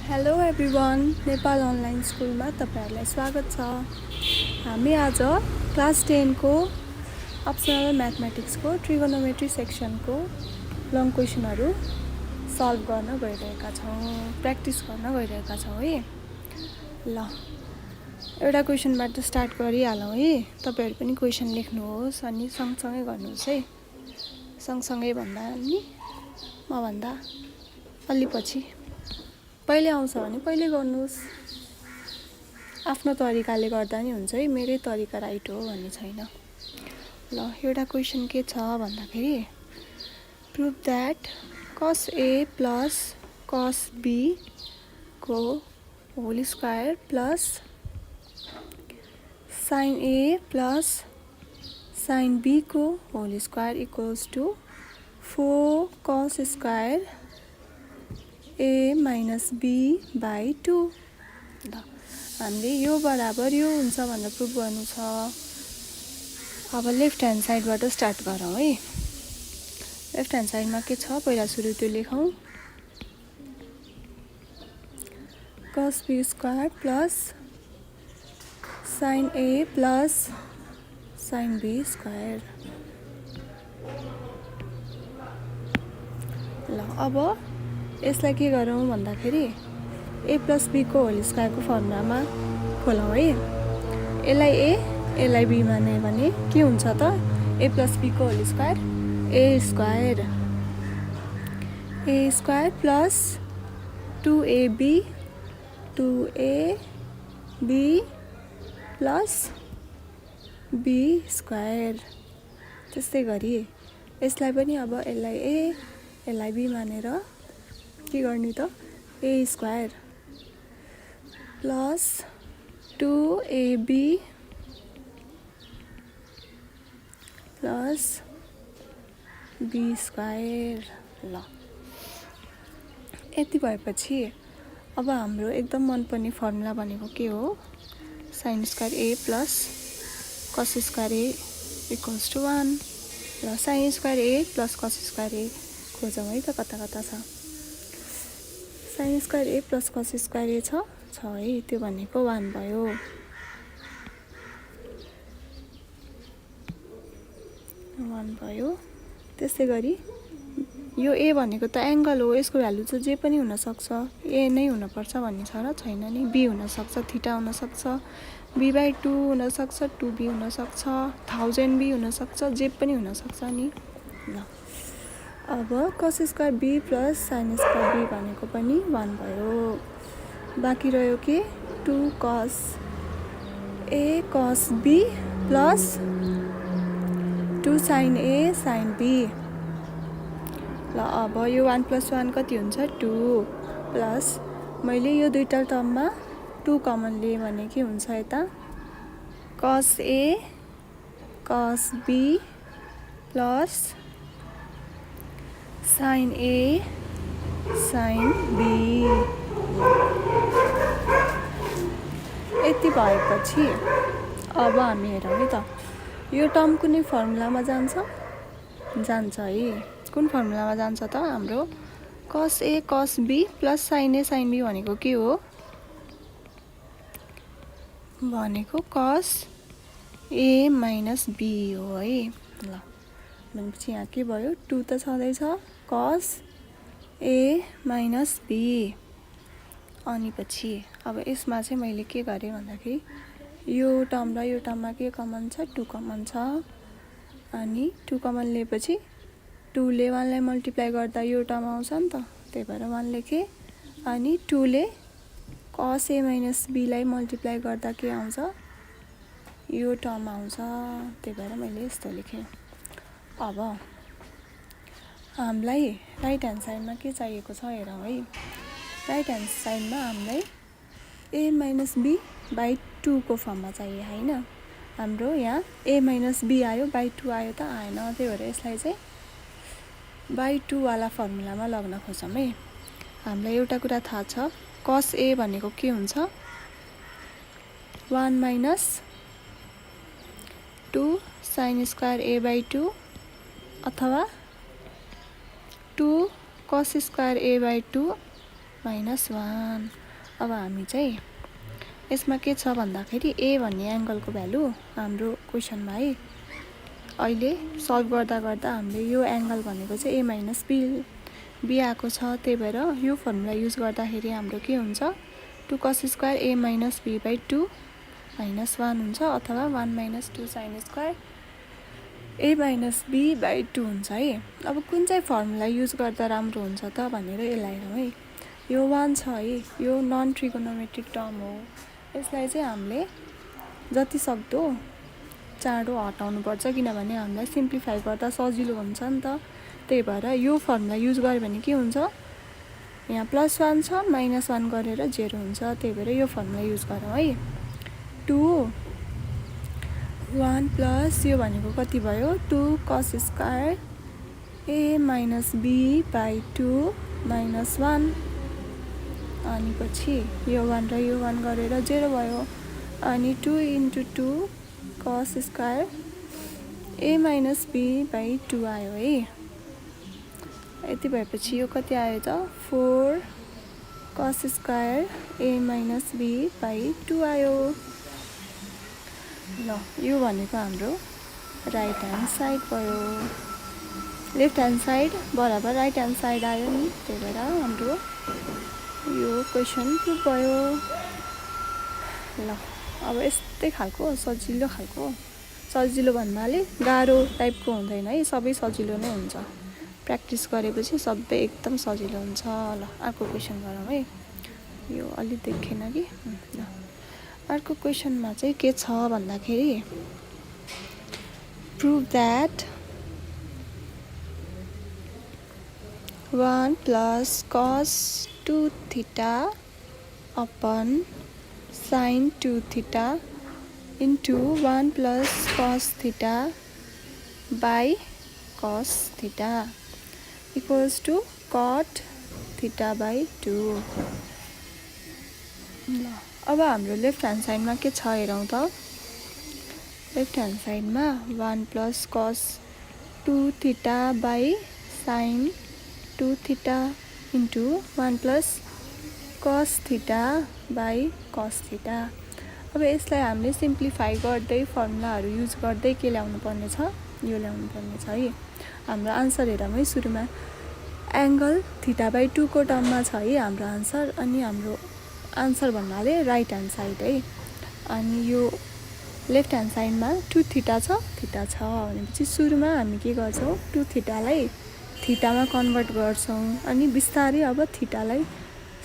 Hello everyone, Nepal online स्कुलमा तपाईहरुलाई स्वागत छ। हामी आज क्लास 10 को अप्सनल म्याथमेटिक्सको ट्रिगोनोमेट्री सेक्सनको लङ क्वेशनहरु सल्भ गर्न गइरहेका छौं, प्र्याक्टिस गर्न गइरहेका छौं है। ल एउटा क्वेशनबाट स्टार्ट गरिहालौं है। तपाईहरु पनि क्वेशन लेख्नुहोस् अनि सँगसँगै गर्नुहोस् है। सँगसँगै भन्दा नि म भन्दा अलि पछि पहिले आउँछ भने पहिले गर्नुहोस्। आफ्नो तरिकाले गर्दा नि हुन्छ है, मेरै तरिका राइट हो भन्ने छैन। ल एउटा क्वेशन के छ भन्दाखेरि prove that cos A plus cos B को whole square plus sin A plus sin B को whole square equals to 4 cos square A minus B by 2। हामीले यो बराबर यो हुन्छ भनेर प्रुभ गर्नु छ। अब लेफ्ट ह्यान्ड साइडबाट स्टार्ट गरौँ है। लेफ्ट ह्यान्ड साइडमा के छ पहिला सुरु त्यो लेखौँ। cos B square plus sin A plus sin B square. ल अब यसलाई के गरौँ भन्दाखेरि A प्लस B को होल स्क्वायरको फर्मुलामा खोलौँ है। यसलाई A यसलाई B माने भने के हुन्छ त A प्लस B को whole square A square plus 2AB plus B square. त्यस्तै गरी यसलाई पनि अब यसलाई A यसलाई B मानेर के गर्ने त A square plus 2AB plus B square. ल यति भएपछि अब हाम्रो एकदम मनपर्ने फर्मुला भनेको के हो? sin square A plus cos square A equals to 1। ल sin square A plus cos square A खोजौँ है त कता कता छ। sin square A plus cos square A छ है, त्यो भनेको 1 भयो। त्यस्तै गरी यो A भनेको त एंगल हो, यसको भ्यालु चाहिँ जे पनि हुन सक्छ। A नै हुन पर्छ भन्ने छ र छैन नि। B हुन सक्छ, थीटा हुन सक्छ, B/2 हुन सक्छ, 2B हुन सक्छ, 1000B हुन सक्छ, जे पनि हुन सक्छ नि। ल अब cos square B plus sin square B भनेको पनि 1 भयो। बाँकी रह्यो के 2 cos A cos B plus 2 sin A sin B। ल अब यो 1 प्लस 1 कति हुन्छ 2 प्लस मैले यो दुईटा टर्ममा 2 कमन लिए भने के हुन्छ यता cos A cos B plus sin A sin B। यति भएपछि अब हामी हेरौँ है त यो टर्म कुनै फर्मुलामा जान्छ है। कुन फर्मुलामा जान्छ त हाम्रो cos A cos B plus sin A sin B भनेको के हो भनेको cos A माइनस B हो है। ल भनेपछि यहाँ के भयो 2 त छँदैछ cos A माइनस B। अनि पछि अब यसमा चाहिँ मैले के गरेँ भन्दाखेरि यो टर्म र यो टर्ममा के कमन छ 2 कमन छ। अनि 2 कमन लिएपछि 2 ले 1 लाई मल्टिप्लाई गर्दा यो टर्म आउँछ नि त, त्यही भएर 1 लेखेँ। अनि 2 ले cos A माइनस B लाई मल्टिप्लाई गर्दा के आउँछ यो टर्म आउँछ, त्यही भएर मैले यस्तो लेखेँ। अब हामीलाई राइट ह्यान्ड साइडमा के चाहिएको छ हेरौँ है। राइट ह्यान्ड साइडमा हामीलाई A माइनस B बाई 2 को फर्ममा चाहिए हैन। हाम्रो यहाँ A माइनस B आयो बाई 2 आयो त आएन, त्यही भएर यसलाई चाहिँ बाई 2 वाला फर्मुलामा लग्न खोजौँ है। हामीलाई एउटा कुरा थाहा छ cos A भनेको के हुन्छ 1 minus 2 sin square A by 2 अथवा 2 cos स्क्वायर A by 2 -1। अब हामी चाहिँ यसमा के छ भन्दाखेरि a भन्ने एङ्गलको भ्यालु हाम्रो क्वेसनमा है अहिले सल्भ गर्दा गर्दा हामीले यो एङ्गल भनेको चाहिँ a - b आएको छ। त्यही भएर यो फर्मुला युज गर्दाखेरि हाम्रो के हुन्छ 2 cos स्क्वायर a - b/2 -1 हुन्छ अथवा 1 - 2 sin स्क्वायर a - b/2 हुन्छ है। अब कुन चाहिँ फर्मुला युज गर्दा राम्रो हुन्छ त भनेर यसलाई हेरौँ है। यो 1 छ है, यो नन ट्रिगोनोमेट्रिक टर्म हो। यसलाई चाहिँ हामीले जति सक्दो चाँडो हटाउनुपर्छ किनभने हामीलाई सिम्प्लिफाई गर्दा सजिलो हुन्छ नि त। त्यही भएर यो फर्मुला युज गर्यो भने के हुन्छ यहाँ +1 छ -1 गरेर 0 हुन्छ। त्यही भएर यो फर्मुला युज गरौँ है। 2 1 प्लस यो भनेको कति भयो 2 cos स्क्वायर a - b/2 -1 अनि पछि यो 1 र यो 1 गरेर 0 भयो। अनि 2 × 2 cos स्क्वायर a - b/2 आयो है। यति भएपछि यो कति आयो त 4 cos स्क्वायर a - b/2 आयो। ल यो भनेको हाम्रो राइट ह्यान्ड साइड भयो। लेफ्ट ह्यान्ड साइड बराबर राइट ह्यान्ड साइड आयो नि। त्यही भएर हाम्रो यो क्वेसन प्रुभ भयो। ल अब यस्तै खालको सजिलो भन्नाले गाह्रो टाइपको हुँदैन है, सबै सजिलो नै हुन्छ। प्र्याक्टिस गरेपछि सबै एकदम सजिलो हुन्छ। ल अर्को क्वेसन गरौँ है। यो अलि देखेन कि ल अर्को क्वेसनमा चाहिँ के छ भन्दाखेरि prove that 1 + cos 2θ upon sin 2θ into 1 + cos θ/cos θ equals to cot θ/2। ल अब हाम्रो लेफ्ट ह्यान्ड साइडमा के छ हेरौँ त। लेफ्ट ह्यान्ड साइडमा 1 + cos 2θ/sin 2θ into 1 + cos θ/cos θ। अब यसलाई हामीले सिम्प्लिफाई गर्दै फर्मुलाहरू युज गर्दै के ल्याउनु पर्ने छ यो ल्याउनु पर्ने छ है। हाम्रो आन्सर हेरौँ है। सुरुमा एङ्गल θ/2 को टर्ममा छ है हाम्रो आन्सर। अनि हाम्रो आन्सर भन्नाले राइट ह्यान्ड साइड है। अनि यो लेफ्ट ह्यान्ड साइडमा 2θ छ भनेपछि सुरुमा हामी के गर्छौँ 2θलाई थीटामा कन्भर्ट गर्छौँ। अनि बिस्तारै अब थीटालाई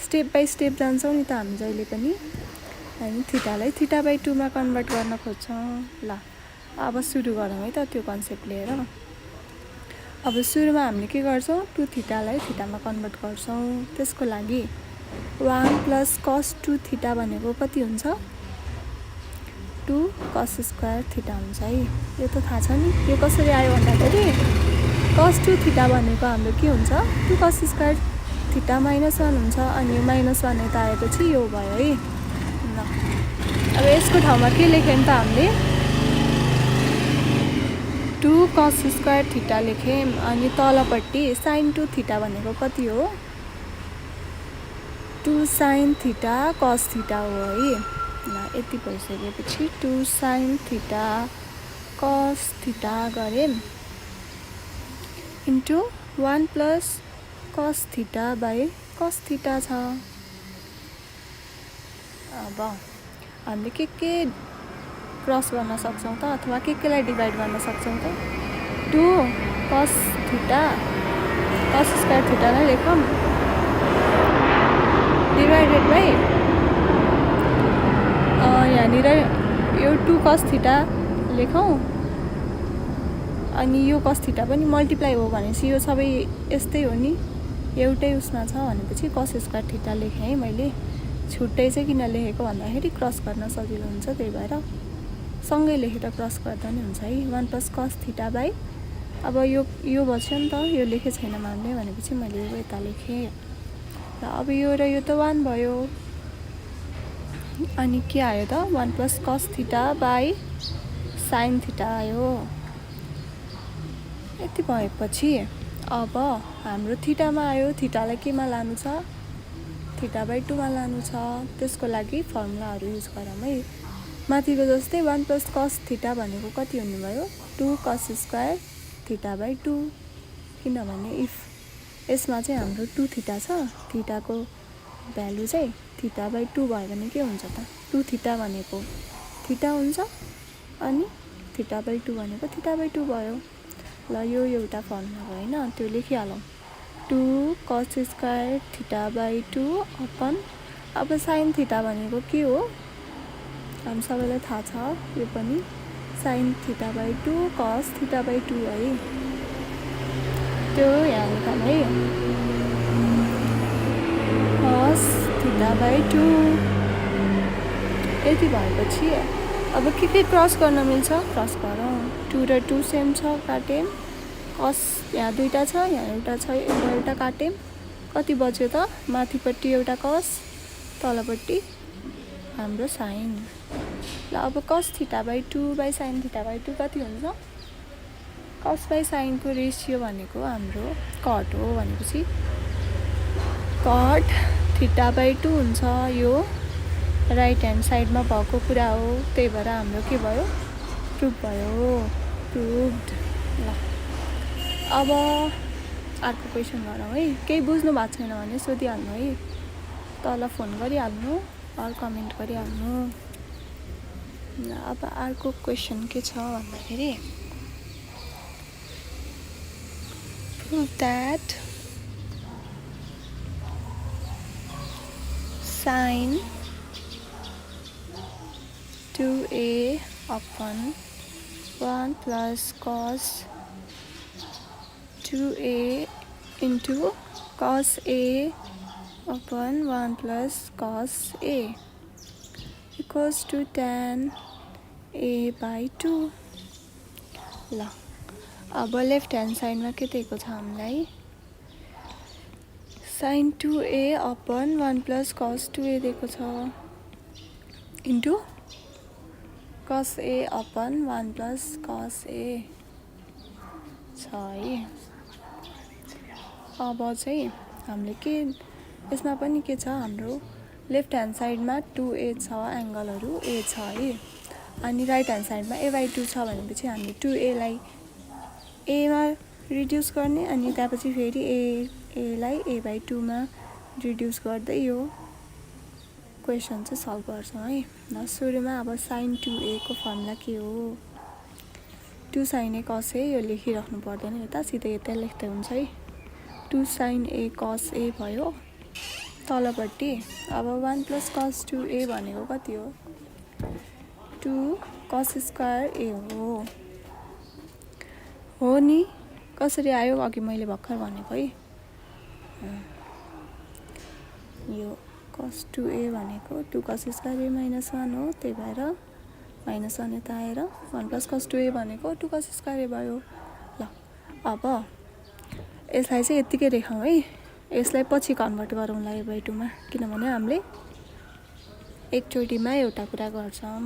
स्टेप बाई स्टेप जान्छौँ नि त हामी जहिले पनि। हामी थीटालाई θ/2 मा कन्भर्ट गर्न खोज्छौँ। ल अब सुरु गरौँ है त त्यो कन्सेप्ट लिएर। अब सुरुमा हामीले के गर्छौँ 2θलाई थीटामा कन्भर्ट गर्छौँ। त्यसको लागि 1 + cos 2θ भनेको कति हुन्छ 2 cos स्क्वायर θ हुन्छ है। यो त थाहा छ नि। यो कसरी आयो भन्दाखेरि cos 2θ भनेको हाम्रो के हुन्छ 2 cos स्क्वायर θ -1 हुन्छ। अनि यो -1 यता आएपछि यो भयो है। ल अब यसको ठाउँमा के लेख्यौँ त हामीले 2 cos स्क्वायर θ लेख्यौँ। अनि तलपट्टि sin 2θ भनेको कति हो 2 sin θ cos θ हो है। ल यति भइसकेपछि 2 sin θ cos θ गऱ्यौँ इन्टु 1 + cos θ/cos θ छ। अब हामीले के क्रस गर्न सक्छौँ त अथवा केलाई डिभाइड गर्न सक्छौँ त 2 cos θ cos स्क्वायर θ नै लेखौँ डिभाइडेड बाई यहाँनिर यो 2 cos θ लेखौँ। अनि यो cos θ पनि मल्टिप्लाई हो भनेपछि यो सबै यस्तै हो नि एउटै उसमा छ भनेपछि cos स्क्वायर θ लेखेँ है मैले। छुट्टै चाहिँ किन लेखेको भन्दाखेरि क्रस गर्न सजिलो हुन्छ। त्यही भएर सँगै लेखेर क्रस गर्दा नि हुन्छ है। 1 + cos θ/ अब यो बस्यो नि त यो लेखे छैन हामीले भनेपछि मैले यो यता लेखेँ। र अब यो र यो त 1 भयो। अनि के आयो त 1 + cos θ/sin θ आयो। यति भएपछि अब हाम्रो थीटामा आयो। थीटालाई केमा लानु छ थीटा बाई 2 मा लानु छ, त्यसको लागि फर्मुलाहरू युज गरौँ है। माथिको जस्तै 1 प्लस कस थीटा भनेको कति हुनुभयो 2 कस स्क्वायर थीटा बाई 2, किनभने इफ यसमा चाहिँ हाम्रो 2 थीटा छ, थीटाको भ्यालु चाहिँ थीटा बाई 2 भयो भने के हुन्छ त 2 थीटा भनेको थीटा हुन्छ अनि थीटा बाई 2 भनेको थीटा बाई 2 भयो। ल यो एउटा फर्मुला भयो हैन, त्यो लेखिहालौँ 2 cos square theta by 2 upon अब साइन थीटा भनेको के हो हामी सबैलाई थाहा छ, यो पनि sine theta by 2 cos theta by 2 है, त्यो यहाँ लेखौँ है कस थीटा बाई 2। यति भएपछि अब के क्रस गर्न मिल्छ क्रस गरौँ, 2 र 2 सेम छ काटेम, कस यहाँ दुईटा छ यहाँ एउटा छ एउटा काटेम, कति बच्यो त माथिपट्टि एउटा कस तलपट्टि हाम्रो साइन। ल अब cos theta by 2 by sine theta by 2 कति हुन्छ, कस बाई साइनको रेसियो भनेको हाम्रो कट हो भनेपछि कट थीटा बाई 2 हुन्छ, यो राइट ह्यान्ड साइडमा भएको कुरा हो, त्यही भएर हाम्रो के भयो प्रुभ भयो, प्रुभड। ल अब अर्को क्वेसन गरौँ है, केही बुझ्नु भएको छैन भने सोधिहाल्नु है, तल फोन गरिहाल्नु अर कमेन्ट गरिहाल्नु। अब अर्को क्वेसन के छ भन्दाखेरि prove that sin 2a upon 1 plus cos 2a into cos a upon 1 plus cos a equals to tan a by 2। ल अब लेफ्ट ह्यान्ड साइडमा के दिएको छ हामीलाई sin 2a upon 1 plus cos 2a दिएको छ into cos a upon 1 plus cos a छ है। अब चाहिँ हामीले के यसमा पनि के छ हाम्रो लेफ्ट ह्यान्ड साइडमा 2a छ एङ्गलहरू a छ है, अनि राइट ह्यान्ड साइडमा a बाई 2 छ भनेपछि हामीले 2a लाई a मा रिड्युस गर्ने अनि त्यसपछि फेरि a लाई a बाई 2 मा रिड्युस गर्दै यो क्वेसन चाहिँ सल्भ गर्छौँ है। ल सुरुमा अब साइन 2a को फर्मुला के हो 2 साइन a कस a, यो लेखिराख्नु पर्दैन यता सिधै यतै लेख्दै हुन्छ है, 2 साइन a कस a भयो तलपट्टि। अब 1 प्लस कस 2a भनेको कति हो 2 कस स्क्वायर a हो नि, कसरी आयो अघि मैले भर्खर भनेको है, यो cos 2a भनेको 2 cos स्क्वायर a माइनस 1 हो, त्यही भएर माइनस 1 यता आएर 1 प्लस cos 2a भनेको 2 cos स्क्वायर a भयो। ल अब यसलाई चाहिँ यत्तिकै लेखौँ है, यसलाई पछि कन्भर्ट गरौँला a बाई 2 मा, किनभने हामीले एकचोटिमा एउटा कुरा गर्छौँ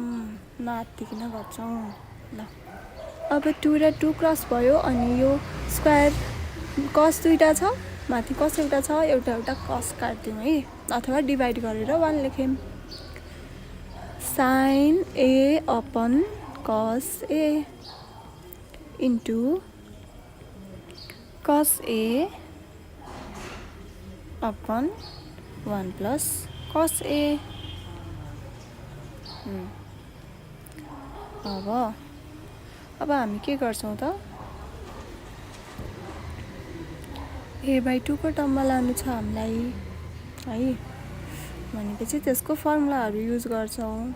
नआत्तिकिन गर्छौँ। ल अब 2 र 2 क्रस भयो अनि यो स्क्वायर कस दुईटा छ माथि कस एउटा छ एउटा एउटा कस काट्दिउँ है, अथवा डिभाइड गरेर 1 लेख्यौँ साइन a अपन कस a इन्टु कस a upon 1 plus cos a। अब हामी के गर्छौँ त a बाई 2 को टर्ममा लानु छ हामीलाई है, भनेपछि त्यसको फर्मुलाहरू युज गर्छौँ।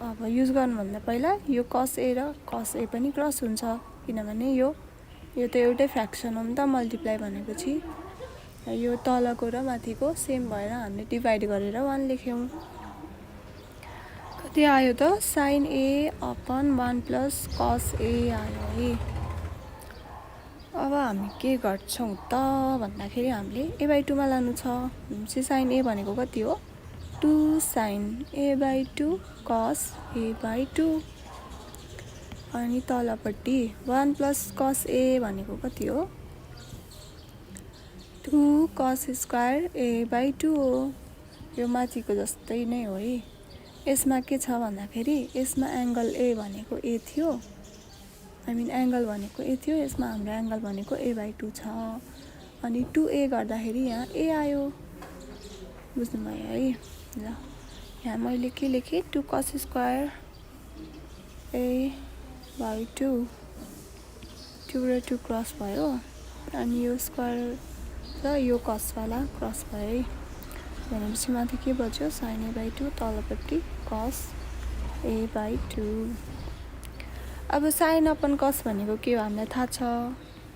अब युज गर्नुभन्दा पहिला यो कस a र कस a पनि क्रस हुन्छ, किनभने यो त एउटै फ्र्याक्सन हो नि त, मल्टिप्लाई भनेपछि यो तलको र माथिको सेम भएर हामीले डिभाइड गरेर 1 लेख्यौँ। कति आयो त sine a upon 1 plus cos a आयो है। अब हामी के गर्छौँ त भन्दाखेरि हामीले a बाई 2 मा लानु छ भनेपछि साइन a भनेको कति हो 2 साइन a बाई 2 कस a बाई 2, अनि तलपट्टि 1 प्लस कस a भनेको कति हो 2 कस स्क्वायर a बाई 2 हो, यो माथिको जस्तै नै हो है। यसमा के छ भन्दाखेरि यसमा एङ्गल ए भनेको ए थियो, एङ्गल भनेको ए थियो, यसमा हाम्रो एङ्गल भनेको a/2 छ। अनि 2a गर्दाखेरि यहाँ a आयो, बुझ्नुभयो है। ल यहाँ मैले के लेखेँ, 2 cos स्क्वायर a/2, 2 र 2 क्रस भयो, अनि यो स्क्वायर र यो कसवाला क्रस भयो है। भनेपछि माथि के बच्यो, sin a/2, तलपट्टि cos a/2। अब sin अपन cos भनेको के हो हामीलाई थाहा छ,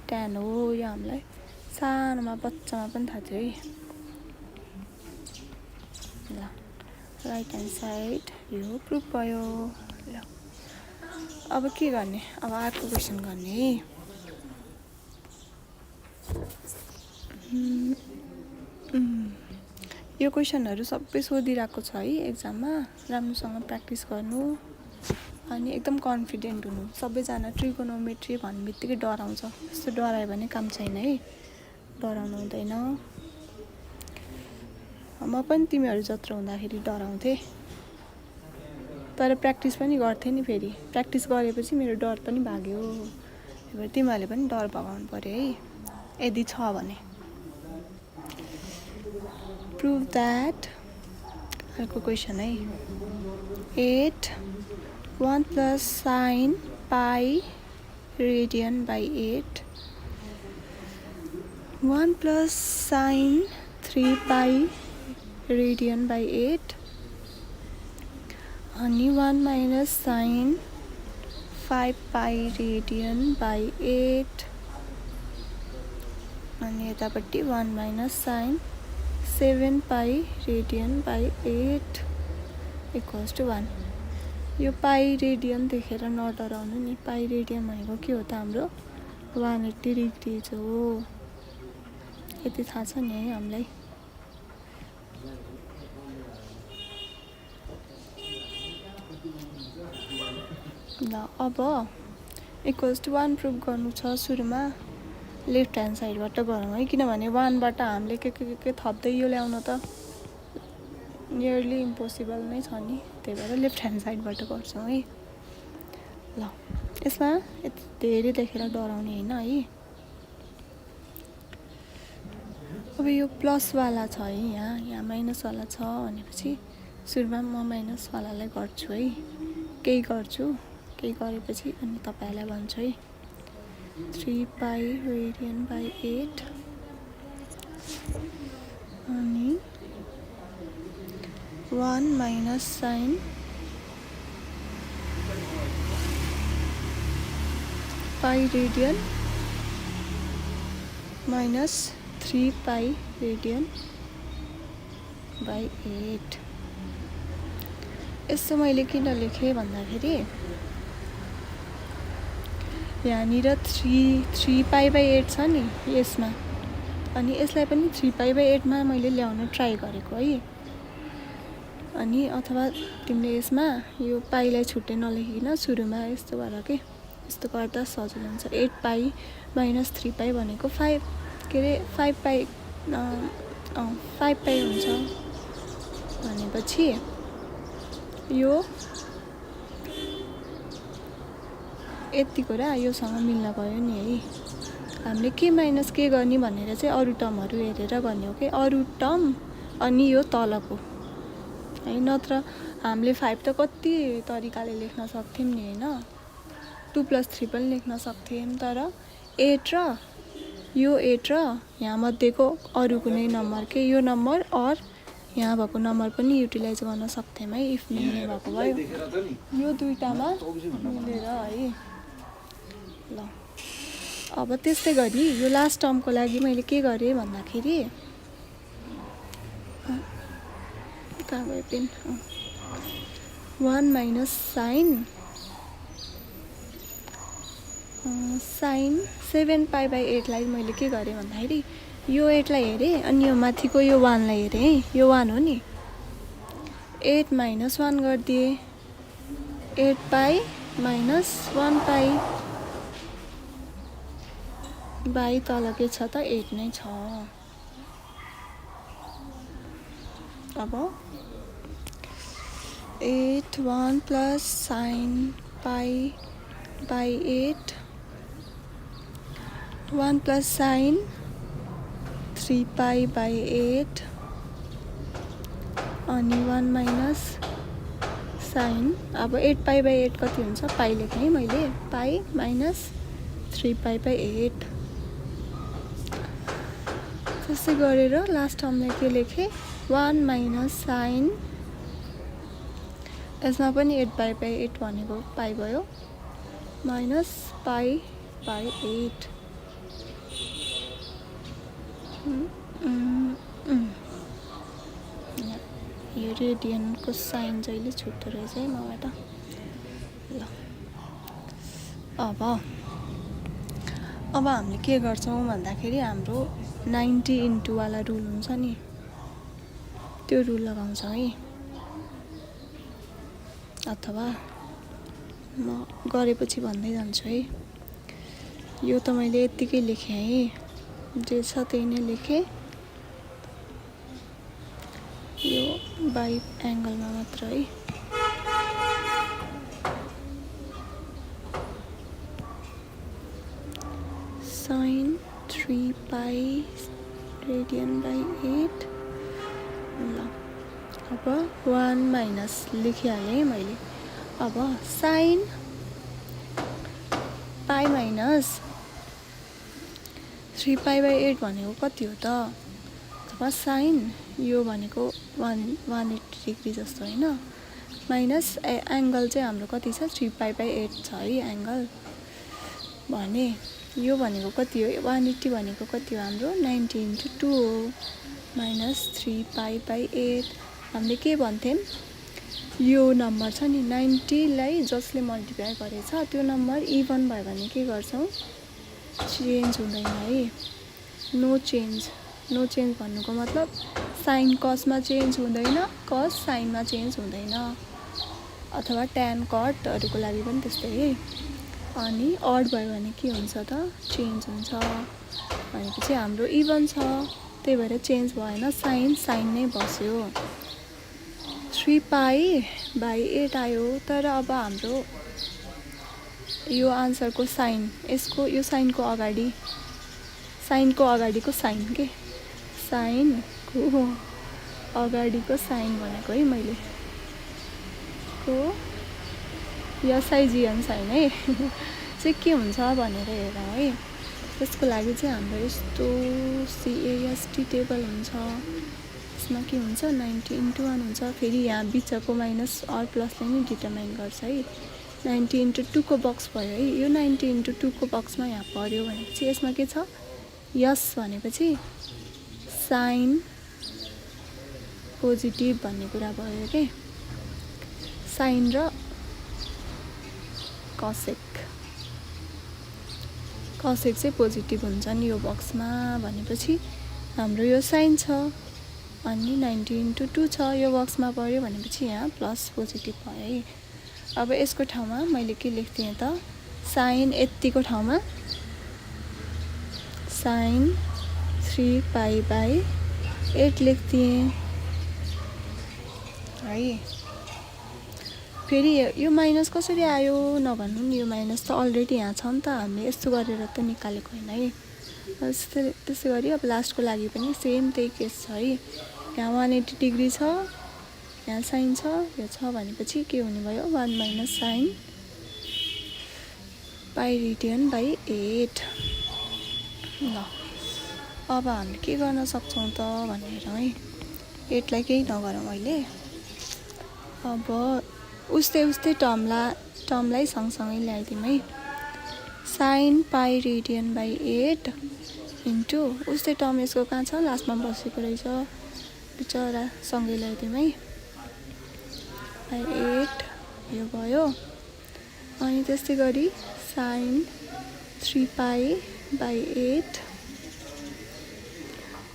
tan हो। यो हामीलाई सानोमा बच्चामा पनि थाहा थियो है। ल राइट ह्यान्ड साइड यो प्रुफ भयो। ल अब के गर्ने, अब अर्को क्वेसन गर्ने है। यो क्वेसनहरू सबै सोधिरहेको छ है एक्जाममा, राम्रोसँग प्र्याक्टिस गर्नु अनि एकदम कन्फिडेन्ट हुनु। सबैजना ट्रिगोनोमेट्री भन्ने बित्तिकै डराउँछ, यस्तो डरायो भने काम छैन है, डराउनु हुँदैन। म पनि तिमीहरू जत्रो हुँदाखेरि डराउँथेँ, तर प्र्याक्टिस पनि गर्थेँ नि। फेरि प्र्याक्टिस गरेपछि मेरो डर पनि भाग्यो। अब तिमीहरूले पनि डर भगाउनु पऱ्यो है, यदि छ भने। प्रुभ द्याट, अर्को क्वेसन है। 8 1 + sin π radian/8, 1 + sin 3π radian/8 अनि 1 - sin 5π radian/8 अनि यतापट्टि 1 - sin 7π radian/8 = 1। यो पाई रेडियन देखेर नडराउनु नि। पाई रेडियन भनेको के हो त, हाम्रो 180 डिग्रिज हो। यति थाहा छ नि है हामीलाई। ल अब =1 प्रुभ गर्नु छ। सुरुमा लेफ्ट ह्यान्ड साइडबाट गरौँ है, किनभने 1बाट हामीले के थप्दै यो ल्याउनु त नियरली इम्पोसिबल नै छ नि, त्यही भएर लेफ्ट ह्यान्ड साइडबाट गर्छौँ है। ल यसमा यति धेरै देखेर डराउने होइन है। अब यो प्लसवाला छ है, यहाँ माइनसवाला छ भनेपछि सुरुमा म माइनसवालालाई गर्छु है। केही गर्छु, केही गरेपछि अनि तपाईँहरूलाई भन्छु है। 3π radian/8 अनि 1 - sin π radian - 3π radian/8। यसो मैले किन लेखेँ भन्दाखेरि यहाँनिर 3π/8 छ नि यसमा, अनि यसलाई पनि 3π/8मा मैले ल्याउन ट्राई गरेको है। अनि अथवा तिमीले यसमा यो पाइलाई छुट्टै नलेखिकन सुरुमा यस्तो गर के, यस्तो गर्दा सजिलो हुन्छ। 8π - 3π भनेको 5 5π हुन्छ। भनेपछि यो यतिको र योसँग मिल्न गयो नि है। हामीले के माइनस के गर्ने भनेर चाहिँ अरू टर्महरू हेरेर गर्ने हो कि, अरू टर्म अनि यो तलको है। नत्र हामीले 5 त कति तरिकाले लेख्न सक्थ्यौँ नि होइन, 2 + 3 पनि लेख्न सक्थ्यौँ। तर 8 र यो 8 र यहाँ मध्येको अरू कुनै नम्बर के, यो नम्बर और यहाँ भएको नम्बर पनि युटिलाइज गर्न सक्थ्यौँ है, इफ मिल्ने भएको भए। यो दुईटामा मिलेर है। ल अब त्यस्तै गरी यो लास्ट टर्मको लागि मैले के गरेँ भन्दाखेरि, कहाँ गयो पेन, 1 - sin 7π/8 लाई मैले के गरेँ भन्दाखेरि यो 8 लाई हेरेँ अनि यो माथिको यो 1 लाई हेरेँ है। यो 1 हो नि, 8 - 1 गरिदिएँ, 8π - 1π बाई तल के छ त 8 नै छ। अब 8 1 plus sine pi by 8 1 plus sign 3 pi by 8 अनि 1 माइनस साइन अब 8 पाई बाई 8 कति हुन्छ पाई लेखेँ है मैले पाई माइनस 3 पाई बाई 8 त्यसै गरेर लास्ट टर्मलाई के लेखेँ 1 माइनस साइन यसमा पनि 8 पाई बाई 8 भनेको पाई भयो माइनस पाई बाई 8 यो रेडियनको साइन जहिले छुट्दो रहेछ है मबाट ल अब हामीले के गर्छौँ भन्दाखेरि हाम्रो 90 इन्टु वाला रुल हुन्छ नि त्यो रुल लगाउँछौँ है अथवा म गरेपछि भन्दै जान्छु है यो त मैले यत्तिकै लेखेँ है जे छ त्यही नै लेखेँ यो बाई एङ्गलमा मात्र है साइन 3 पाई रेडियन बाई 8 ल अब 1 माइनस लेखिहालेँ मैले अब sine pi minus 3 pi by 8 भनेको कति हो त अथवा साइन यो भनेको 180 डिग्री जस्तो होइन माइनस एङ्गल चाहिँ हाम्रो कति छ 3 पाई बाई 8 छ है एङ्गल भने यो भनेको कति हो 180 भनेको कति हो हाम्रो 90 इन्टु 2 हो माइनस 3 पाई बाई 8 हामीले के भन्थ्यौँ यो नम्बर छ नि 90 लाई जसले मल्टिप्लाई गरेछ त्यो नम्बर इभन भयो भने के गर्छौँ चेन्ज हुँदैन है नो चेन्ज भन्नुको मतलब साइन कसमा चेन्ज हुँदैन कस साइनमा चेन्ज हुँदैन अथवा ट्यान कटहरूको लागि पनि त्यस्तै है अनि अड भयो भने के हुन्छ त चेन्ज हुन्छ भनेपछि हाम्रो इभन छ त्यही भएर चेन्ज भएन साइन नै बस्यो 3 पाई बाई 8 आयो तर अब हाम्रो यो आन्सरको साइन यो साइनको अगाडिको साइन के साइनको अगाडिको साइन भनेको है मैले को एसआइजिएन साइन है चाहिँ के हुन्छ भनेर हेरौँ है त्यसको लागि चाहिँ हाम्रो यस्तो CAST टेबल हुन्छ यसमा के हुन्छ 90 इन्टु 1 हुन्छ फेरि यहाँ बिचको माइनस अर प्लसले नै डिटरमाइन गर्छ है 90 इन्टु 2 को बक्स भयो है यो 90 इन्टु 2 को बक्समा यहाँ पर्यो भनेपछि यसमा के छ यस भनेपछि साइन पोजिटिभ भन्ने कुरा भयो के साइन र कसेक चाहिँ पोजिटिभ हुन्छ नि यो बक्समा भनेपछि हाम्रो यो साइन छ अनि 90 इन्टु 2 छ यो बक्समा पर्यो भनेपछि यहाँ प्लस पोजिटिभ भयो है अब यसको ठाउँमा मैले के लेख्थेँ त साइन यतिको ठाउँमा साइन 3 पाई बाई 8 लेख्थेँ है फेरि यो माइनस कसरी आयो नभन्नु नि यो माइनस त अलरेडी यहाँ छ नि त हामीले यस्तो गरेर त निकालेको होइन है त्यसै गरी अब लास्टको लागि पनि सेम त्यही केस छ है यहाँ 180 डिग्री छ यहाँ साइन छ यो छ भनेपछि के हुने भयो 1 minus sine pi radian by 8 ल अब हामीले के गर्न सक्छौँ त भनेर है 8 लाई केही नगरौँ अहिले अब उस्तै टर्मलाई सँगसँगै ल्याइदिउँ है sine pi radian by 8 into उस्तै टर्म यसको कहाँ छ लास्टमा बसेको रहेछ बिचरा सँगै ल्याइदिउँ है बाई 8 यो भयो अनि त्यस्तै गरी sine 3 pi by 8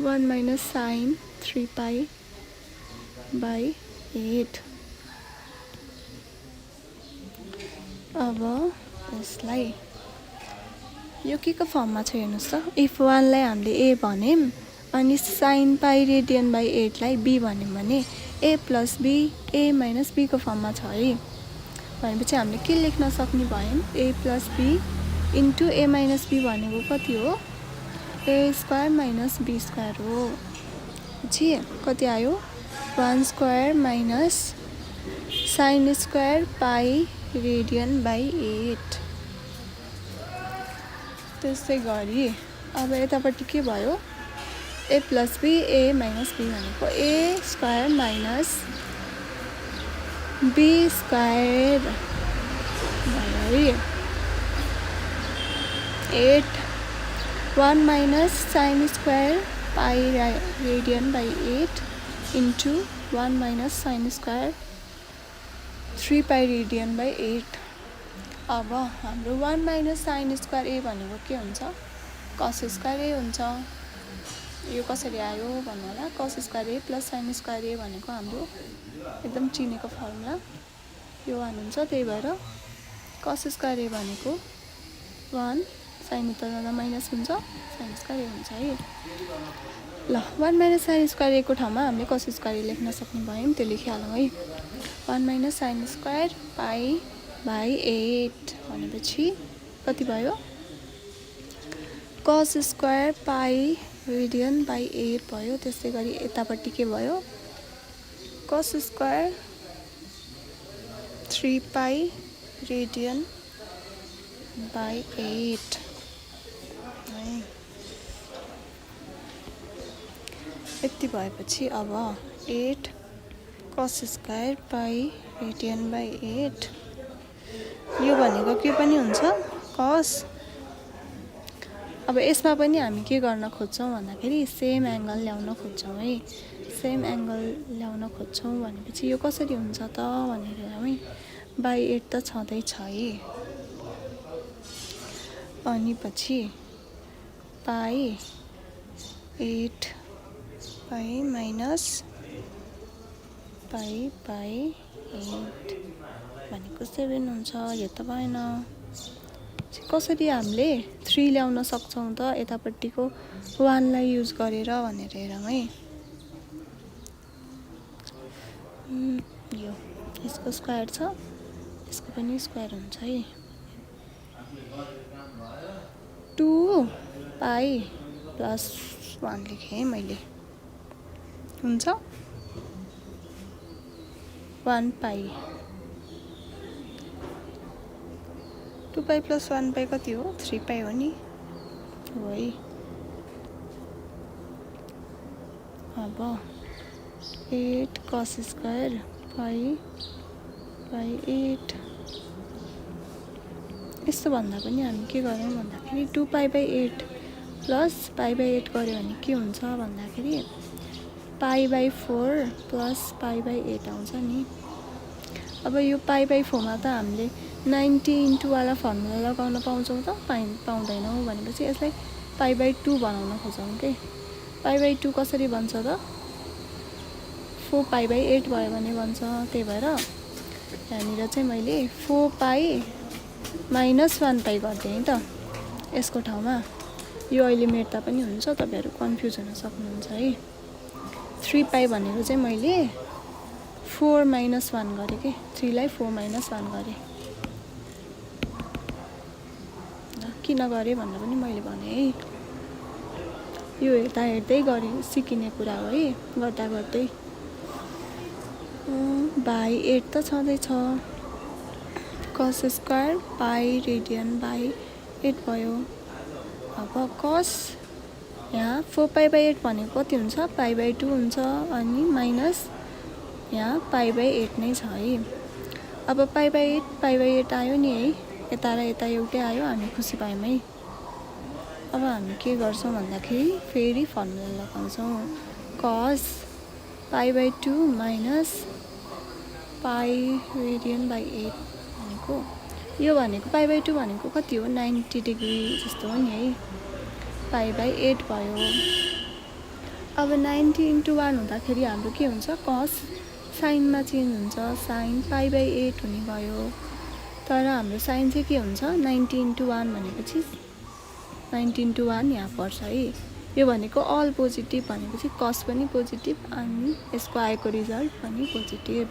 1 minus sine 3 pi by 8 अब यसलाई यो के को फर्ममा छ हेर्नुहोस् त इफ 1 लाई हामीले a भन्यौँ अनि sin पाई रेडियन बाई 8 लाई b भन्यौँ भने a plus b a minus b को फर्ममा छ है। भनेपछि हामीले के लेख्न सक्ने भयौँ a plus b into a minus b भनेको कति हो a square minus b square हो। पछि कति आयो 1 square minus sin square pi radian by 8। त्यस्तै गरी अब यतापट्टि के भयो a plus b a minus b भनेको a square minus b square भयो है 8 1 minus sin square pi radian by 8 into 1 minus sin square 3 pi radian by 8। अब हाम्रो 1 माइनस sin स्क्वायर a भनेको के हुन्छ cos स्क्वायर a हुन्छ। यो कसरी आयो भन्नु होला cos square a plus sin square a भनेको हाम्रो एकदम चिनेको फर्मुला यो 1 हुन्छ। त्यही भएर cos स्क्वायर a भनेको 1 sin उता जाँदा माइनस हुन्छ sin स्क्वायर a हुन्छ है। ल 1 माइनस sin स्क्वायर a को ठाउँमा हामीले cos स्क्वायर a लेख्न सक्ने भयौँ त्यो लेखिहालौँ है। 1 minus sin square pi by 8 भनेपछि कति भयो cos square pi radian by 8 भयो। त्यस्तै गरी यतापट्टि के भयो cos square 3 pi radian by 8 है। यति भएपछि अब 8 cos square pi radian by 8 यो भनेको के पनि हुन्छ cos। अब यसमा पनि हामी के गर्न खोज्छौँ भन्दाखेरि सेम एङ्गल ल्याउन खोज्छौँ है। सेम एङ्गल ल्याउन खोज्छौँ भनेपछि यो कसरी हुन्छ त भनेर है बाई 8 त छँदैछ है। अनि पछि पाई 8 पाई माइनस पाई बाई 8 भनेको 7 हुन्छ। यो त भएन कसरी हामीले 3 ल्याउन सक्छौँ त यतापट्टिको 1 लाई युज गरेर भनेर हेरौँ है। यो यसको स्क्वायर छ यसको पनि स्क्वायर हुन्छ है। 2 पाई प्लस 1 लेखेँ मैले हुन्छ 1 पाई 2 पाई प्लस 1 पाई कति हो 3 पाई हो नि हो है। अब 8 cos स्क्वायर पाई बाई 8 यस्तो भन्दा पनि हामी के गरौँ भन्दाखेरि 2 पाई बाई 8 प्लस पाई बाई 8 गऱ्यो भने के हुन्छ भन्दाखेरि pi by 4 plus pi by 8 आउँछ नि। अब यो पाई बाई 4 मा त हामीले 90 इन्टु वाला फर्मुला लगाउन पाउँछौँ त पाउँदैनौँ भनेपछि यसलाई पाई बाई 2 बनाउन खोजौँ के। पाई बाई 2 कसरी बन्छ त 4 पाई बाई 8 भयो भने बन्छ। त्यही भएर यहाँनिर चाहिँ मैले 4 पाई माइनस 1 पाई गरिदिएँ त यसको ठाउँमा। यो अहिले मेट्दा पनि हुन्छ तपाईँहरू कन्फ्युज हुन सक्नुहुन्छ है। 3 पाई भनेको चाहिँ मैले 4 माइनस 1 गरेँ कि 3 लाई 4 माइनस 1 गरेँ। किन गरेँ भनेर पनि मैले भने है यो हेर्दा हेर्दै गरेँ सिकिने कुरा हो है गर्दा गर्दै। बाई 8 त छँदैछ cos square pi radian by 8 भयो। अब cos यहाँ 4 पाई बाई 8 भनेको कति हुन्छ पाई बाई 2 हुन्छ अनि माइनस यहाँ पाई बाई 8 नै छ है। अब पाई बाई 8 आयो नि है यता र यता एउटै आयो हामी खुसी भयौँ है। अब हामी के गर्छौँ भन्दाखेरि फेरि फर्मुला लगाउँछौँ cos pi by 2 minus pi radian by 8 भनेको यो भनेको पाई बाई 2 भनेको कति हो 90 डिग्री जस्तो हो नि है। पाई बाई 8 भयो। अब 90 इन्टु 1 हुँदाखेरि हाम्रो के हुन्छ cos साइनमा चेन्ज हुन्छ साइन पाई बाई 8 हुने भयो। तर हाम्रो साइन चाहिँ के हुन्छ 90 इन्टु 1 भनेपछि 90 इन्टु 1 यहाँ पर्छ है। यो भनेको अल पोजिटिभ भनेपछि कस पनि पोजिटिभ अनि यसको आएको रिजल्ट पनि positive.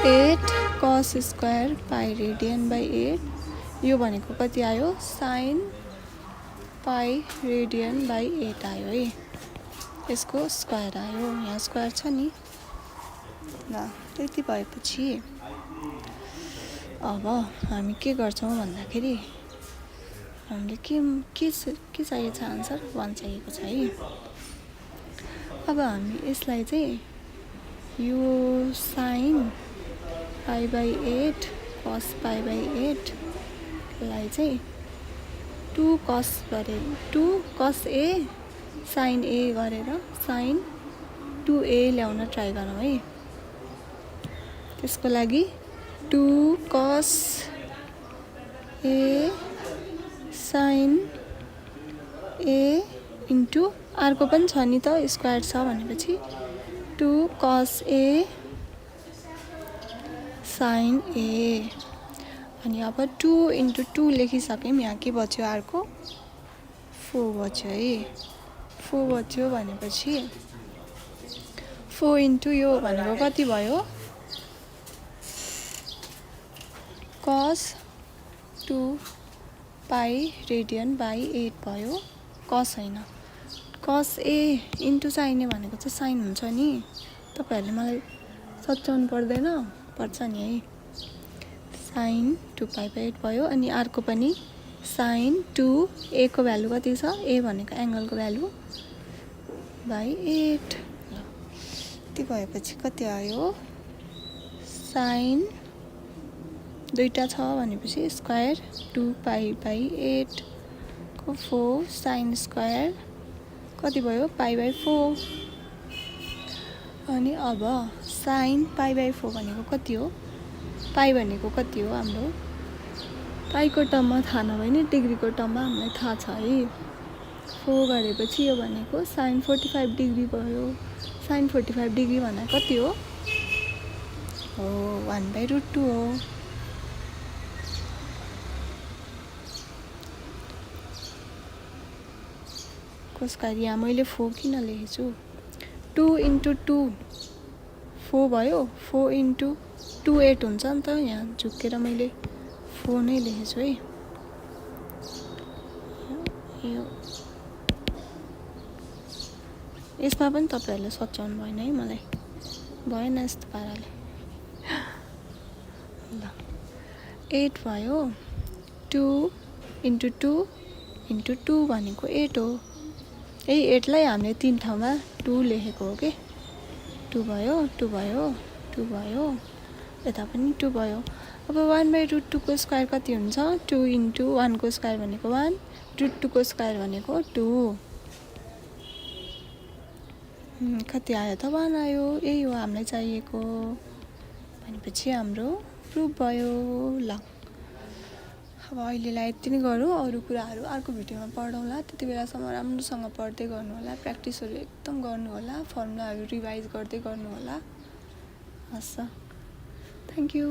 8 cos square pi radian by 8 यो भनेको कति आयो साइन पाई रेडियन बाई 8 आयो है। यसको स्क्वायर आयो, यहाँ स्क्वायर छ नि। ल त्यति भएपछि अब हामी के गर्छौँ भन्दाखेरि हामीले के चाहिएको छ आन्सर 1 चाहिएको छ है। अब हामी यसलाई चाहिँ यो साइन पाई बाई 8 कस पाई बाई 8 लाई चाहिँ 2 कस ए साइन ए गरेर साइन 2a ल्याउन ट्राई गरौँ है। त्यसको लागि 2 कस ए साइन ए इन्टु अर्को पनि छ नि त स्क्वायर छ भनेपछि 2 कस ए साइन ए अनि अब 2 इन्टु 2 लेखिसक्यौँ। यहाँ के बच्यो अर्को 4 बच्यो है। 4 बच्यो भनेपछि 4 इन्टु यो भनेको कति भयो कस 2 पाई रेडियन बाई 8 भयो। कस होइन कस ए इन्टु साइन ए भनेको चाहिँ साइन हुन्छ नि। तपाईँहरूले मलाई सच्याउनु पर्दैन, पर्छ नि है। साइन 2 पाई बाई 8 भयो अनि अर्को पनि साइन 2 ए को भ्यालु कति छ ए भनेको एङ्गलको भ्यालु बाई 8। यति भएपछि कति आयो साइन दुईटा छ भनेपछि स्क्वायर 2 पाई बाई 8 को 4 साइन स्क्वायर कति भयो पाई बाई 4 अनि अब साइन पाई बाई 4 भनेको कति हो पाई भनेको कति हो हाम्रो पाईको टर्ममा थाहा नभए नि डिग्रीको टर्ममा हामीलाई थाहा छ है। 4 गरेपछि यो भनेको साइन 45 डिग्री भयो। साइन 45 डिग्री भन्दा कति हो 1/√2 हो। स्क्वायर यहाँ मैले 4 किन लेखेको छु 2 इन्टु 2 4 भयो 4 इन्टु 2 8 हुन्छ नि त। यहाँ झुक्केर मैले 4 नै लेखेको छु है। यो यसमा पनि तपाईँहरूले सच्याउनु भएन है, मलाई भएन यस्तो पाराले। ल 8 भयो 2 इन्टु 2 इन्टु 2 भनेको 8 हो। यही 8 लाई हामीले 3 ठाउँमा 2 लेखेको हो कि 2 भयो 2 भयो 2 भयो यता पनि 2 भयो। अब 1/√2 को स्क्वायर कति हुन्छ 2 इन्टु 1 को स्क्वायर भनेको 1 √2 को स्क्वायर भनेको 2 कति आयो त 1 आयो। यही हो हामीलाई चाहिएको भनेपछि हाम्रो प्रुफ भयो। ल अब अहिलेलाई यति नै गरौँ, अरू कुराहरू अर्को भिडियोमा पढौँला। त्यति बेलासम्म राम्रोसँग पढ्दै गर्नु होला, प्र्याक्टिसहरू एकदम गर्नु होला, फर्मुलाहरू रिभाइज गर्दै गर्नु होला। हस्, थ्याङ्क यू।